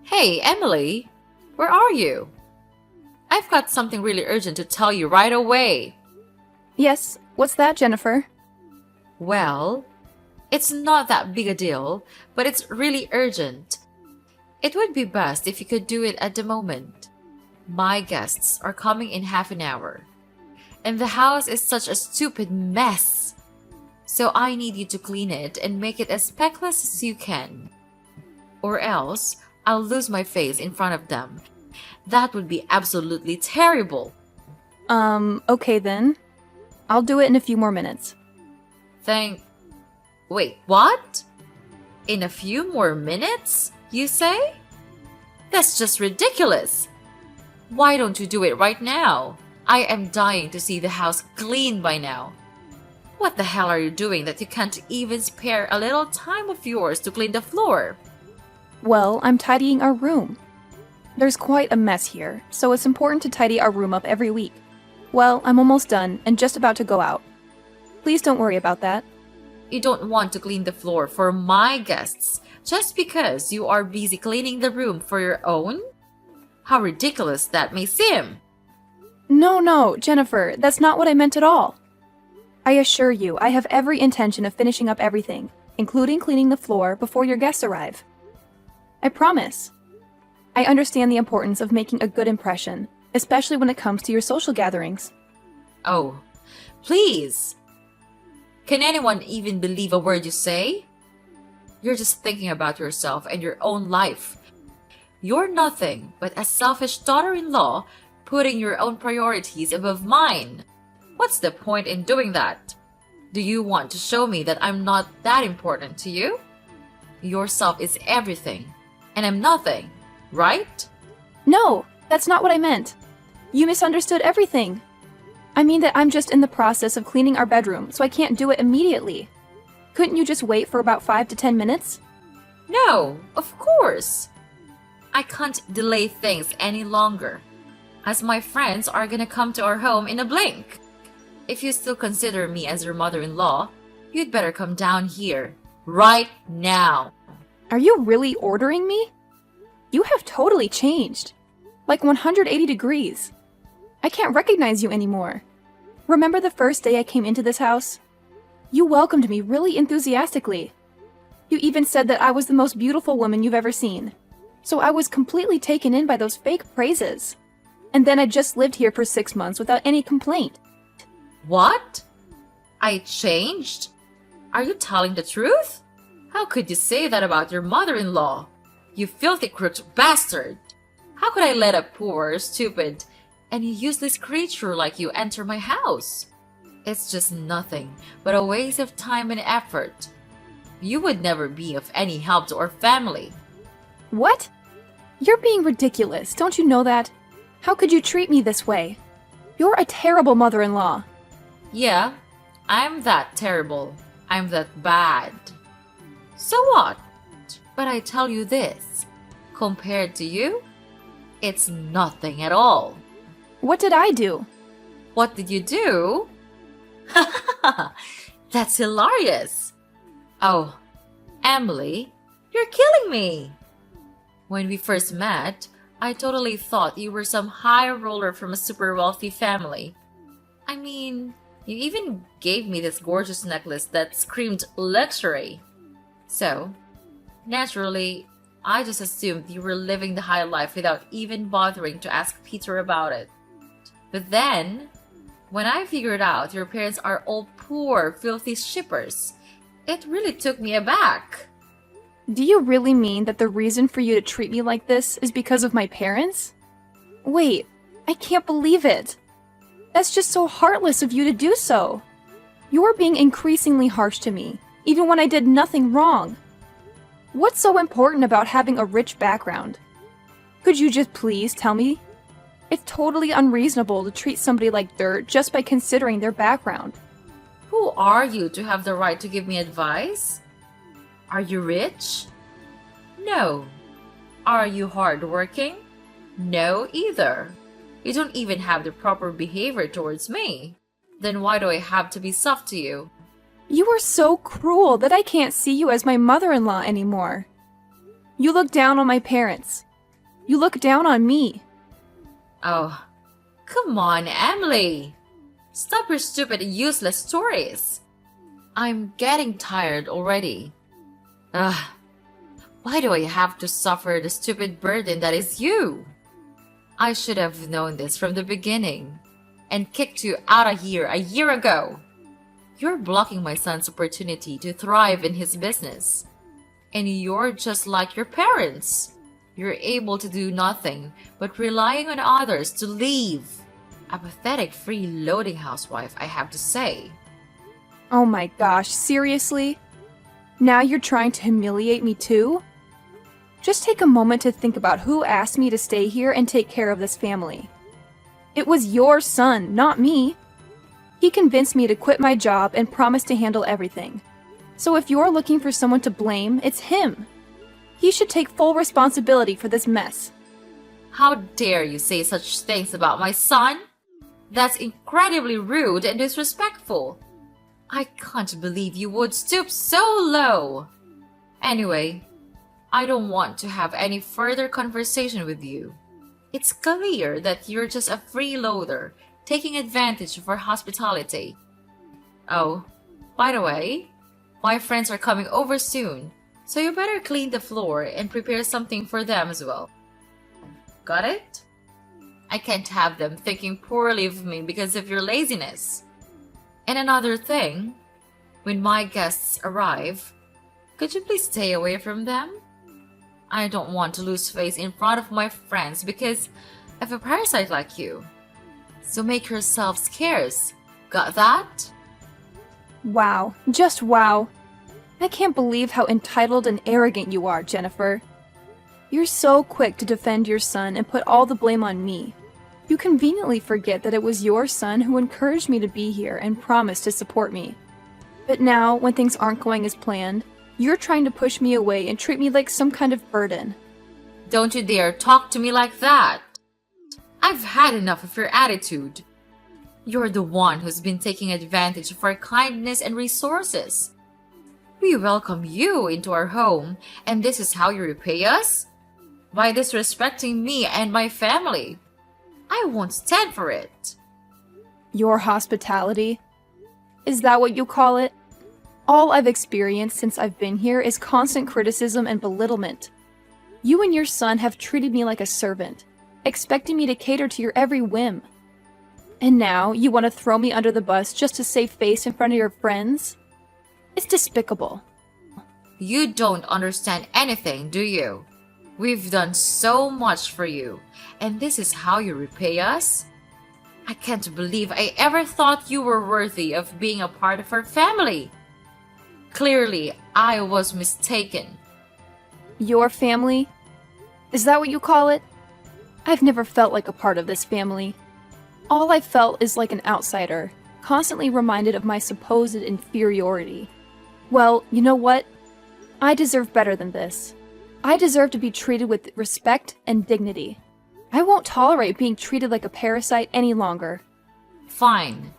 Hey, Emily, where are you? I've got something really urgent to tell you right away. Yes, what's that, Jennifer? Well, it's not that big a deal, but it's really urgent. It would be best if you could do it at the moment. My guests are coming in half an hour, and the house is such a stupid mess. So I need you to clean it and make it as speckless as you can. Or else, I'll lose my face in front of them. That would be absolutely terrible. Okay then. I'll do it in a few more minutes. Wait, what? In a few more minutes, you say? That's just ridiculous. Why don't you do it right now? I am dying to see the house clean by now. What the hell are you doing that you can't even spare a little time of yours to clean the floor? Well, I'm tidying our room. There's quite a mess here, so it's important to tidy our room up every week. Well, I'm almost done and just about to go out. Please don't worry about that. You don't want to clean the floor for my guests just because you are busy cleaning the room for your own? How ridiculous that may seem. No, Jennifer, that's not what I meant at all. I assure you, I have every intention of finishing up everything, including cleaning the floor before your guests arrive. I promise. I understand the importance of making a good impression, especially when it comes to your social gatherings. Oh, please. Can anyone even believe a word you say? You're just thinking about yourself and your own life. You're nothing but a selfish daughter-in-law putting your own priorities above mine. What's the point in doing that? Do you want to show me that I'm not that important to you? Yourself is everything, and I'm nothing, right? No, that's not what I meant. You misunderstood everything. I mean that I'm just in the process of cleaning our bedroom, so I can't do it immediately. Couldn't you just wait for about 5 to 10 minutes? No, of course. I can't delay things any longer, as my friends are gonna come to our home in a blink. If you still consider me as your mother-in-law, you'd better come down here, right now. Are you really ordering me? You have totally changed. Like 180 degrees. I can't recognize you anymore. Remember the first day I came into this house? You welcomed me really enthusiastically. You even said that I was the most beautiful woman you've ever seen. So I was completely taken in by those fake praises. And then I just lived here for 6 months without any complaint. What? I changed? Are you telling the truth? How could you say that about your mother-in-law? You filthy crooked bastard! How could I let a poor, stupid, and useless creature like you enter my house? It's just nothing but a waste of time and effort. You would never be of any help to our family. What? You're being ridiculous, don't you know that? How could you treat me this way? You're a terrible mother-in-law. Yeah, I'm that terrible. I'm that bad. So what? But I tell you this, compared to you, it's nothing at all. What did I do? What did you do? That's hilarious. Oh, Emily, you're killing me. When we first met, I totally thought you were some high roller from a super wealthy family. I mean, you even gave me this gorgeous necklace that screamed luxury. So, naturally, I just assumed you were living the high life without even bothering to ask Peter about it. But then, when I figured out your parents are all poor, filthy shippers, it really took me aback. Do you really mean that the reason for you to treat me like this is because of my parents? Wait, I can't believe it. That's just so heartless of you to do so. You're being increasingly harsh to me, even when I did nothing wrong. What's so important about having a rich background? Could you just please tell me? It's totally unreasonable to treat somebody like dirt just by considering their background. Who are you to have the right to give me advice? Are you rich? No. Are you hardworking? No either. You don't even have the proper behavior towards me. Then why do I have to be soft to you? You are so cruel that I can't see you as my mother-in-law anymore. You look down on my parents. You look down on me. Oh, come on, Emily. Stop your stupid, useless stories. I'm getting tired already. Ugh, why do I have to suffer the stupid burden that is you? I should have known this from the beginning and kicked you out of here a year ago. You're blocking my son's opportunity to thrive in his business. And you're just like your parents. You're able to do nothing but relying on others to leave. A pathetic freeloading housewife, I have to say. Oh my gosh, seriously? Now you're trying to humiliate me too? Just take a moment to think about who asked me to stay here and take care of this family. It was your son, not me. He convinced me to quit my job and promised to handle everything. So if you're looking for someone to blame, it's him. He should take full responsibility for this mess. How dare you say such things about my son? That's incredibly rude and disrespectful. I can't believe you would stoop so low. Anyway, I don't want to have any further conversation with you. It's clear that you're just a freeloader, taking advantage of our hospitality. Oh, by the way, my friends are coming over soon, so you better clean the floor and prepare something for them as well. Got it? I can't have them thinking poorly of me because of your laziness. And another thing, when my guests arrive, could you please stay away from them? I don't want to lose face in front of my friends because of a parasite like you. So make yourself scarce. Got that? Wow, just wow. I can't believe how entitled and arrogant you are, Jennifer. You're so quick to defend your son and put all the blame on me. You conveniently forget that it was your son who encouraged me to be here and promised to support me. But now, when things aren't going as planned, you're trying to push me away and treat me like some kind of burden. Don't you dare talk to me like that. I've had enough of your attitude. You're the one who's been taking advantage of our kindness and resources. We welcome you into our home, and this is how you repay us? By disrespecting me and my family. I won't stand for it. Your hospitality? Is that what you call it? All I've experienced since I've been here is constant criticism and belittlement. You and your son have treated me like a servant, expecting me to cater to your every whim. And now you want to throw me under the bus just to save face in front of your friends? It's despicable. You don't understand anything, do you? We've done so much for you, and this is how you repay us? I can't believe I ever thought you were worthy of being a part of our family. Clearly, I was mistaken. Your family? Is that what you call it? I've never felt like a part of this family. All I felt is like an outsider, constantly reminded of my supposed inferiority. Well, you know what? I deserve better than this. I deserve to be treated with respect and dignity. I won't tolerate being treated like a parasite any longer. Fine.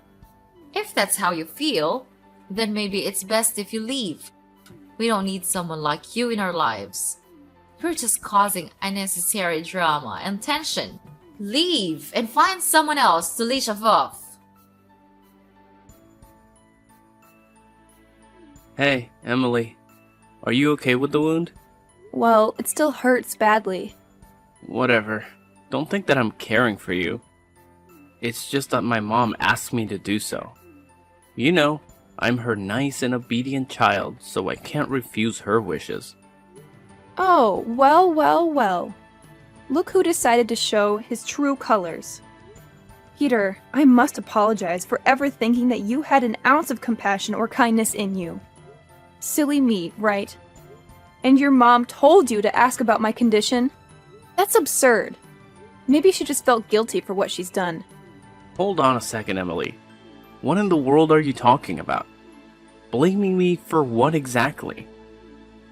If that's how you feel, then maybe it's best if you leave. We don't need someone like you in our lives. You're just causing unnecessary drama and tension. Leave and find someone else to leash off. Hey, Emily. Are you okay with the wound? Well, it still hurts badly. Whatever. Don't think that I'm caring for you. It's just that my mom asked me to do so. You know, I'm her nice and obedient child, so I can't refuse her wishes. Oh, well, well, well. Look who decided to show his true colors. Peter, I must apologize for ever thinking that you had an ounce of compassion or kindness in you. Silly me, right? And your mom told you to ask about my condition? That's absurd. Maybe she just felt guilty for what she's done. Hold on a second, Emily. What in the world are you talking about? Blaming me for what exactly?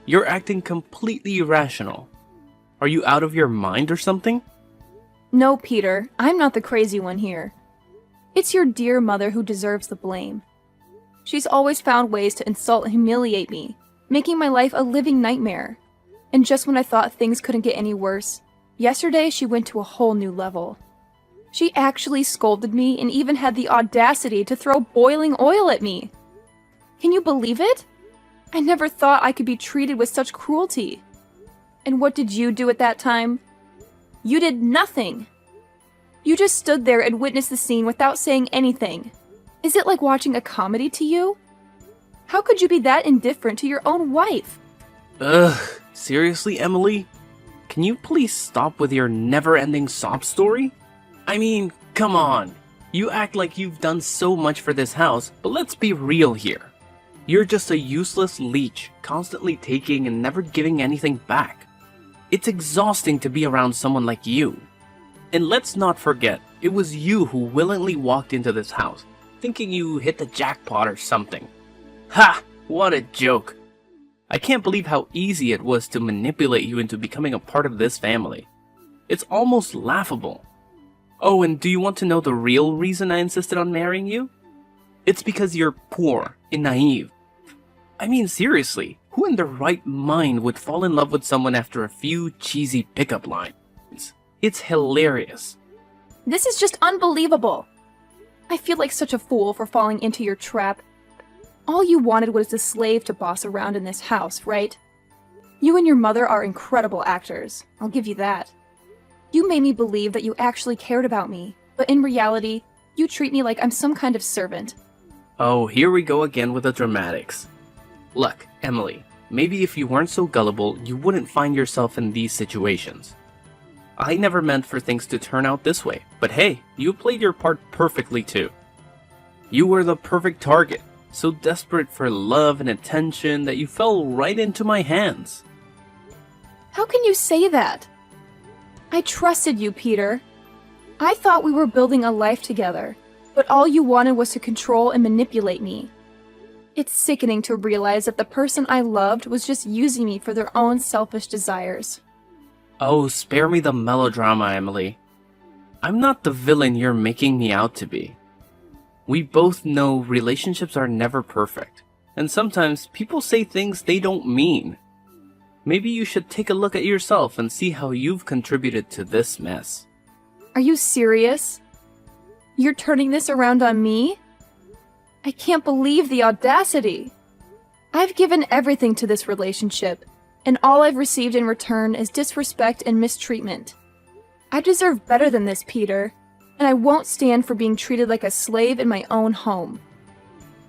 You're acting completely irrational. Are you out of your mind or something? No, Peter, I'm not the crazy one here. It's your dear mother who deserves the blame. She's always found ways to insult and humiliate me, making my life a living nightmare. And just when I thought things couldn't get any worse, Yesterday, she went to a whole new level. She actually scolded me and even had the audacity to throw boiling oil at me. Can you believe it? I never thought I could be treated with such cruelty. And what did you do at that time? You did nothing. You just stood there and witnessed the scene without saying anything. Is it like watching a comedy to you? How could you be that indifferent to your own wife? Ugh, seriously, Emily? Can you please stop with your never-ending sob story? I mean, come on. You act like you've done so much for this house, but let's be real here. You're just a useless leech, constantly taking and never giving anything back. It's exhausting to be around someone like you. And let's not forget, it was you who willingly walked into this house, thinking you hit the jackpot or something. Ha! What a joke. I can't believe how easy it was to manipulate you into becoming a part of this family. It's almost laughable. Oh, and do you want to know the real reason I insisted on marrying you? It's because you're poor and naive. I mean, seriously, who in their right mind would fall in love with someone after a few cheesy pickup lines? It's hilarious. This is just unbelievable. I feel like such a fool for falling into your trap. All you wanted was a slave to boss around in this house, right? You and your mother are incredible actors, I'll give you that. You made me believe that you actually cared about me, but in reality, you treat me like I'm some kind of servant. Oh, here we go again with the dramatics. Look, Emily, maybe if you weren't so gullible, you wouldn't find yourself in these situations. I never meant for things to turn out this way, but hey, you played your part perfectly too. You were the perfect target, so desperate for love and attention that you fell right into my hands. How can you say that? I trusted you, Peter. I thought we were building a life together, but all you wanted was to control and manipulate me. It's sickening to realize that the person I loved was just using me for their own selfish desires. Oh, spare me the melodrama, Emily. I'm not the villain you're making me out to be. We both know relationships are never perfect, and sometimes people say things they don't mean. Maybe you should take a look at yourself and see how you've contributed to this mess. Are you serious? You're turning this around on me? I can't believe the audacity. I've given everything to this relationship, and all I've received in return is disrespect and mistreatment. I deserve better than this, Peter, and I won't stand for being treated like a slave in my own home.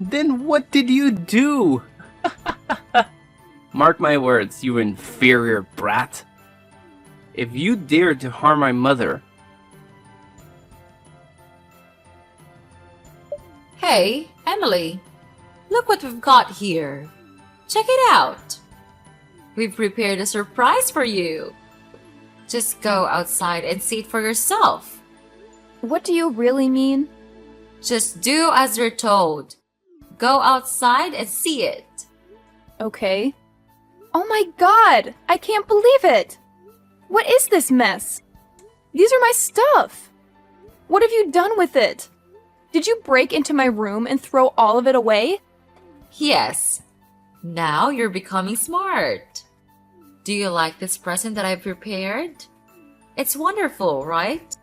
Then what did you do? Mark my words, you inferior brat. If you dared to harm my mother... Hey, Emily, look what we've got here. Check it out. We've prepared a surprise for you. Just go outside and see it for yourself. What do you really mean? Just do as you're told. Go outside and see it. Okay. Oh my god! I can't believe it! What is this mess? These are my stuff! What have you done with it? Did you break into my room and throw all of it away? Yes. Now you're becoming smart. Do you like this present that I've prepared? It's wonderful, right?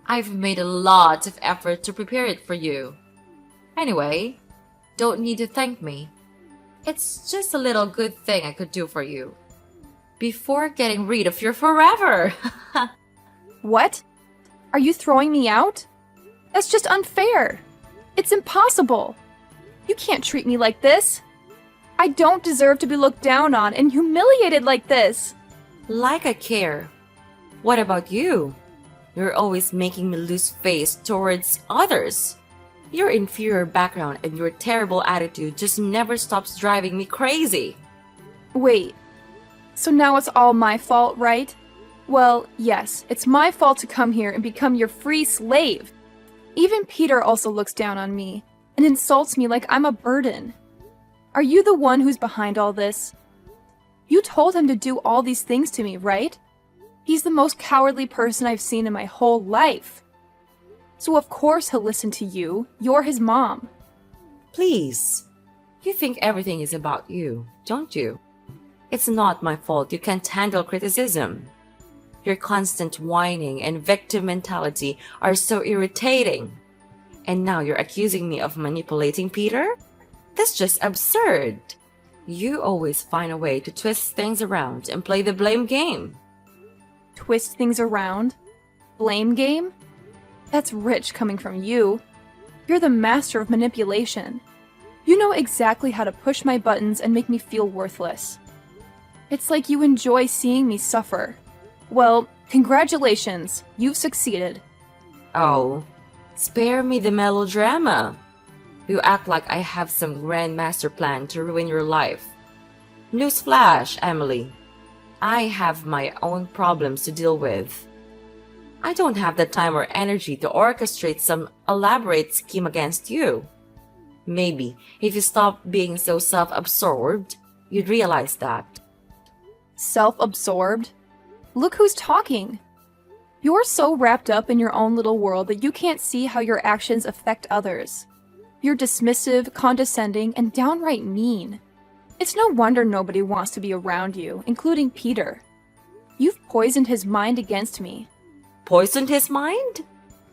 I've made a lot of effort to prepare it for you. Anyway, don't need to thank me. It's just a little good thing I could do for you. Before getting rid of you forever. What? Are you throwing me out? That's just unfair. It's impossible. You can't treat me like this. I don't deserve to be looked down on and humiliated like this. Like I care. What about you? You're always making me lose face towards others. Your inferior background and your terrible attitude just never stops driving me crazy. Wait, so now it's all my fault, right? Well, yes, it's my fault to come here and become your free slave. Even Peter also looks down on me and insults me like I'm a burden. Are you the one who's behind all this? You told him to do all these things to me, right? He's the most cowardly person I've seen in my whole life. So of course he'll listen to you. You're his mom. Please. You think everything is about you, don't you? It's not my fault you can't handle criticism. Your constant whining and victim mentality are so irritating. And now you're accusing me of manipulating Peter? That's just absurd. You always find a way to twist things around and play the blame game. Twist things around? Blame game? That's rich coming from you. You're the master of manipulation. You know exactly how to push my buttons and make me feel worthless. It's like you enjoy seeing me suffer. Well, congratulations, you've succeeded. Oh, spare me the melodrama. You act like I have some grand master plan to ruin your life. Newsflash, Emily. I have my own problems to deal with. I don't have the time or energy to orchestrate some elaborate scheme against you. Maybe if you stopped being so self-absorbed, you'd realize that. Self-absorbed? Look who's talking. You're so wrapped up in your own little world that you can't see how your actions affect others. You're dismissive, condescending, and downright mean. It's no wonder nobody wants to be around you, including Peter. You've poisoned his mind against me. Poisoned his mind?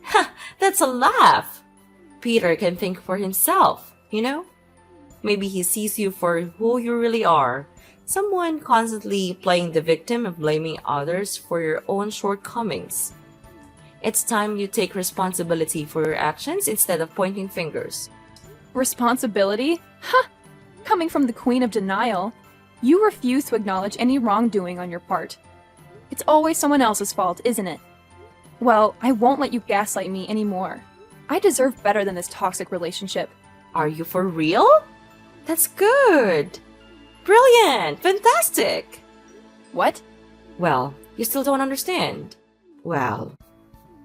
Ha! That's a laugh! Peter can think for himself, you know? Maybe he sees you for who you really are. Someone constantly playing the victim and blaming others for your own shortcomings. It's time you take responsibility for your actions instead of pointing fingers. Responsibility? Ha! Coming from the Queen of Denial, you refuse to acknowledge any wrongdoing on your part. It's always someone else's fault, isn't it? Well, I won't let you gaslight me anymore. I deserve better than this toxic relationship. Are you for real? That's good! Brilliant! Fantastic! What? Well, you still don't understand. Well,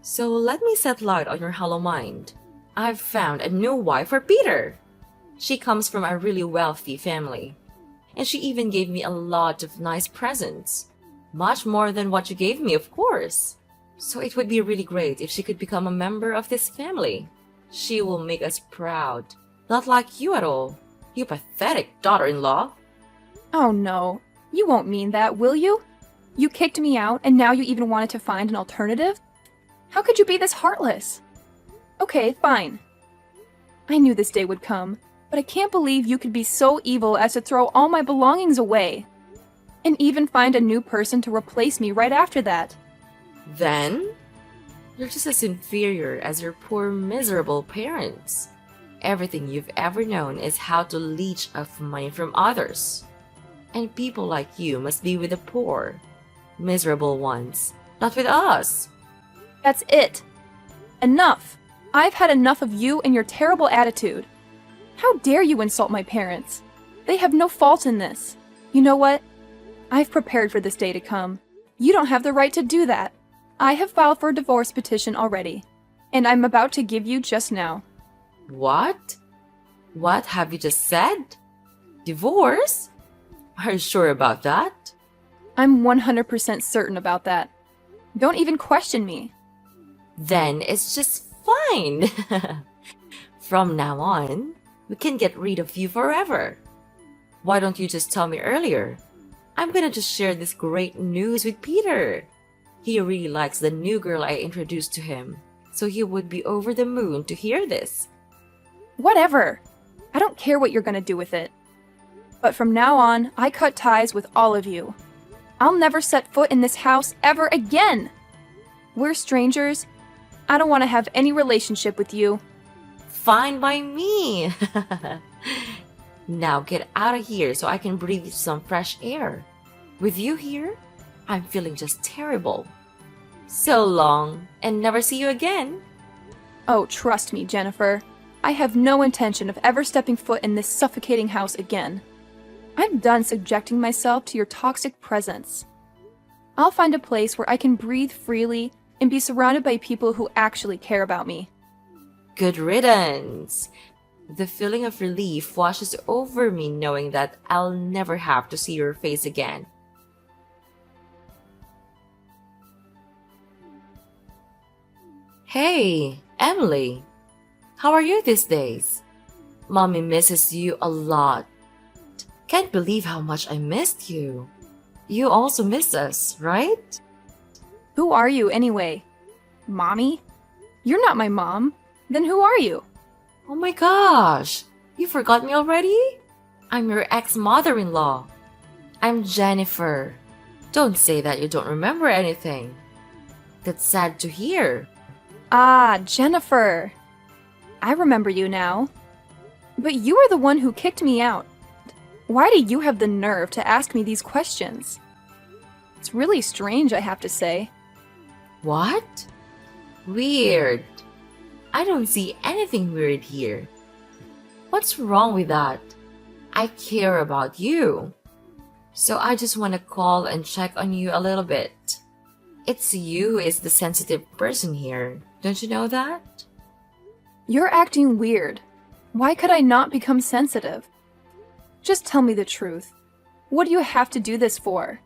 so let me set light on your hollow mind. I've found a new wife for Peter. She comes from a really wealthy family. And she even gave me a lot of nice presents. Much more than what you gave me, of course. So it would be really great if she could become a member of this family. She will make us proud. Not like you at all. You pathetic daughter-in-law. Oh no, you won't mean that, will you? You kicked me out and now you even wanted to find an alternative? How could you be this heartless? Okay, fine. I knew this day would come, but I can't believe you could be so evil as to throw all my belongings away. And even find a new person to replace me right after that. Then, you're just as inferior as your poor miserable parents. Everything you've ever known is how to leech off money from others. And people like you must be with the poor, miserable ones, not with us. That's it. Enough. I've had enough of you and your terrible attitude. How dare you insult my parents? They have no fault in this. You know what? I've prepared for this day to come. You don't have the right to do that. I have filed for a divorce petition already, and I'm about to give you just now. What? What have you just said? Divorce? Are you sure about that? I'm 100% certain about that. Don't even question me. Then it's just fine. From now on, we can get rid of you forever. Why don't you just tell me earlier? I'm gonna just share this great news with Peter. He really likes the new girl I introduced to him, so he would be over the moon to hear this. Whatever. I don't care what you're gonna do with it. But from now on, I cut ties with all of you. I'll never set foot in this house ever again. We're strangers. I don't want to have any relationship with you. Fine by me. Now get out of here so I can breathe some fresh air. With you here, I'm feeling just terrible. So long, and never see you again. Oh, trust me, Jennifer. I have no intention of ever stepping foot in this suffocating house again. I'm done subjecting myself to your toxic presence. I'll find a place where I can breathe freely and be surrounded by people who actually care about me. Good riddance. The feeling of relief washes over me knowing that I'll never have to see your face again. Hey, Emily. How are you these days? Mommy misses you a lot. Can't believe how much I missed you. You also miss us, right? Who are you anyway? Mommy? You're not my mom. Then who are you? Oh my gosh! You forgot me already? I'm your ex-mother-in-law. I'm Jennifer. Don't say that you don't remember anything. That's sad to hear. Ah, Jennifer. I remember you now. But you are the one who kicked me out. Why do you have the nerve to ask me these questions? It's really strange, I have to say. What? Weird. I don't see anything weird here. What's wrong with that? I care about you. So I just want to call and check on you a little bit. It's you who is the sensitive person here. Don't you know that? You're acting weird. Why could I not become sensitive? Just tell me the truth. What do you have to do this for?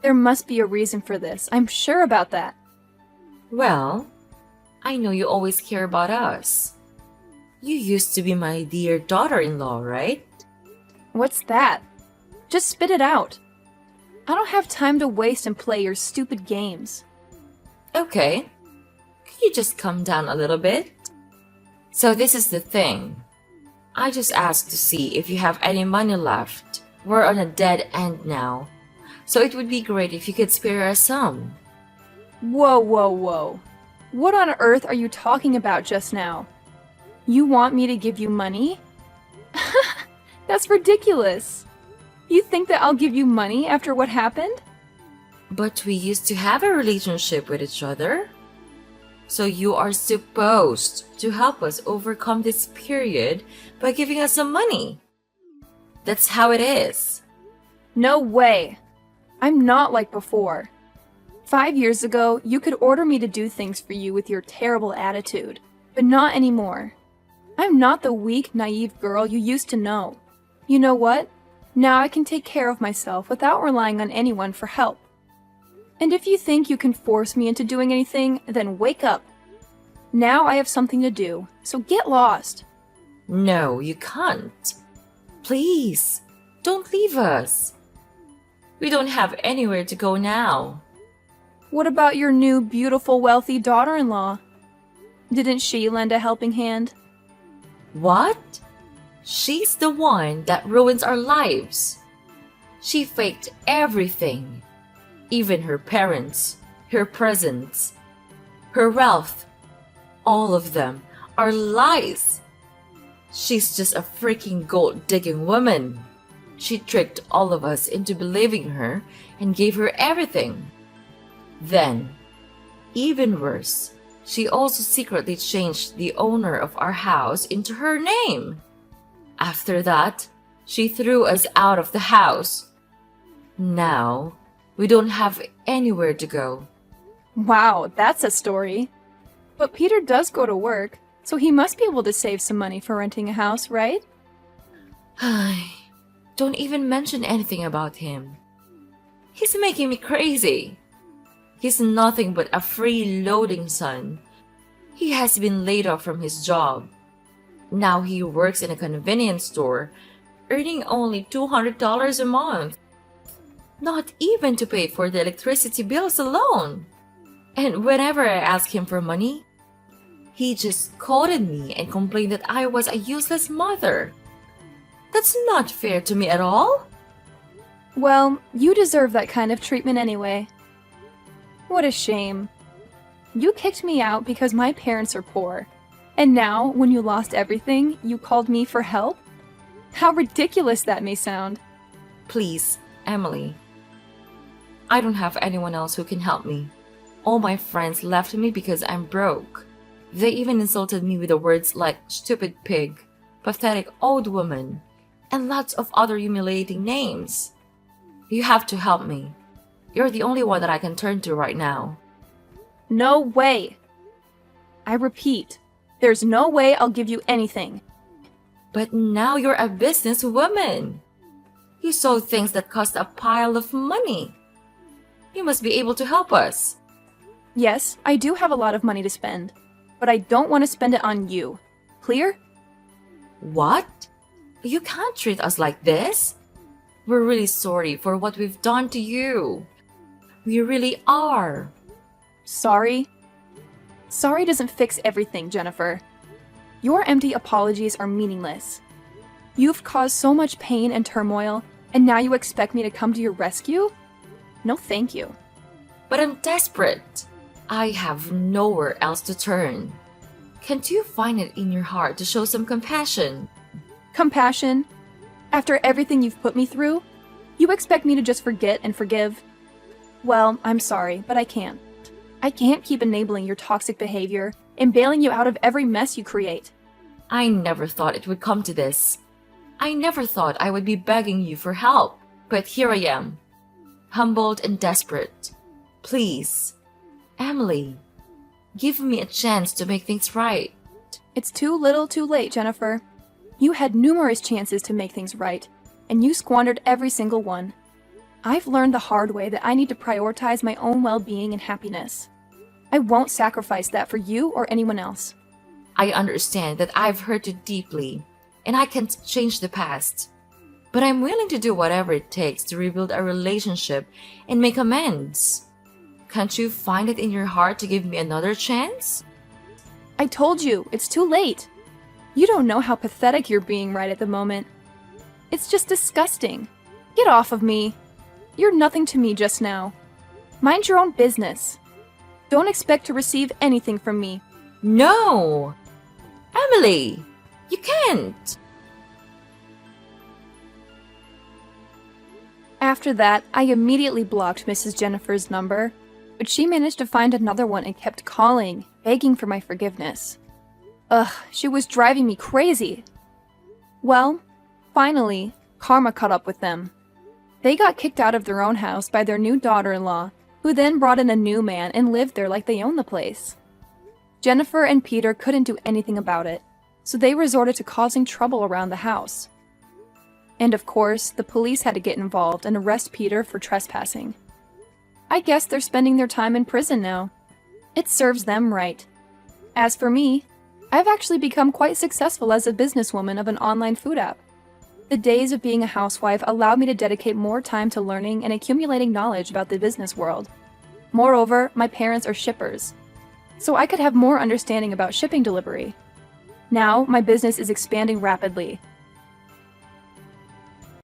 There must be a reason for this. I'm sure about that. Well, I know you always care about us. You used to be my dear daughter-in-law, right? What's that? Just spit it out. I don't have time to waste and play your stupid games. Okay. Can you just calm down a little bit? So this is the thing. I just asked to see if you have any money left. We're on a dead end now. So it would be great if you could spare us some. Whoa, whoa, whoa. What on earth are you talking about just now? You want me to give you money? That's ridiculous. You think that I'll give you money after what happened? But we used to have a relationship with each other. So you are supposed to help us overcome this period by giving us some money. That's how it is. No way. I'm not like before. 5 years ago, you could order me to do things for you with your terrible attitude, but not anymore. I'm not the weak, naive girl you used to know. You know what? Now I can take care of myself without relying on anyone for help. And if you think you can force me into doing anything, then wake up. Now I have something to do, so get lost. No, you can't. Please, don't leave us. We don't have anywhere to go now. What about your new, beautiful, wealthy daughter-in-law? Didn't she lend a helping hand? What? She's the one that ruins our lives. She faked everything. Even her parents, her presents, her wealth. All of them are lies. She's just a freaking gold-digging woman. She tricked all of us into believing her and gave her everything. Then, even worse, she also secretly changed the owner of our house into her name. After that, she threw us out of the house. Now, we don't have anywhere to go. Wow, that's a story. But Peter does go to work, so he must be able to save some money for renting a house, right? Don't even mention anything about him. He's making me crazy. He's nothing but a freeloading son. He has been laid off from his job. Now he works in a convenience store, earning only $200 a month. Not even to pay for the electricity bills alone. And whenever I ask him for money, he just scolded me and complained that I was a useless mother. That's not fair to me at all. Well, you deserve that kind of treatment anyway. What a shame. You kicked me out because my parents are poor. And now, when you lost everything, you called me for help? How ridiculous that may sound. Please, Emily. I don't have anyone else who can help me. All my friends left me because I'm broke. They even insulted me with the words like stupid pig, pathetic old woman, and lots of other humiliating names. You have to help me. You're the only one that I can turn to right now. No way. I repeat, there's no way I'll give you anything. But now you're a businesswoman. You sold things that cost a pile of money. You must be able to help us. Yes, I do have a lot of money to spend, but I don't want to spend it on you. Clear? What? You can't treat us like this. We're really sorry for what we've done to you. We really are. Sorry? Sorry doesn't fix everything, Jennifer. Your empty apologies are meaningless. You've caused so much pain and turmoil, and now you expect me to come to your rescue? No thank you. But I'm desperate. I have nowhere else to turn. Can't you find it in your heart to show some compassion? Compassion? After everything you've put me through? You expect me to just forget and forgive? Well, I'm sorry, but I can't. I can't keep enabling your toxic behavior and bailing you out of every mess you create. I never thought it would come to this. I never thought I would be begging you for help, but here I am, humbled and desperate. Please, Emily, give me a chance to make things right. It's too little too late, Jennifer. You had numerous chances to make things right, and you squandered every single one. I've learned the hard way that I need to prioritize my own well-being and happiness. I won't sacrifice that for you or anyone else. I understand that I've hurt you deeply, and I can't change the past. But I'm willing to do whatever it takes to rebuild our relationship and make amends. Can't you find it in your heart to give me another chance? I told you, it's too late. You don't know how pathetic you're being right at the moment. It's just disgusting. Get off of me. You're nothing to me just now. Mind your own business. Don't expect to receive anything from me. No! Emily, you can't! After that, I immediately blocked Mrs. Jennifer's number, but she managed to find another one and kept calling, begging for my forgiveness. Ugh, she was driving me crazy. Well, finally, karma caught up with them. They got kicked out of their own house by their new daughter-in-law, who then brought in a new man and lived there like they owned the place. Jennifer and Peter couldn't do anything about it, so they resorted to causing trouble around the house. And of course, the police had to get involved and arrest Peter for trespassing. I guess they're spending their time in prison now. It serves them right. As for me, I've actually become quite successful as a businesswoman of an online food app. The days of being a housewife allowed me to dedicate more time to learning and accumulating knowledge about the business world. Moreover, my parents are shippers, so I could have more understanding about shipping delivery. Now, my business is expanding rapidly,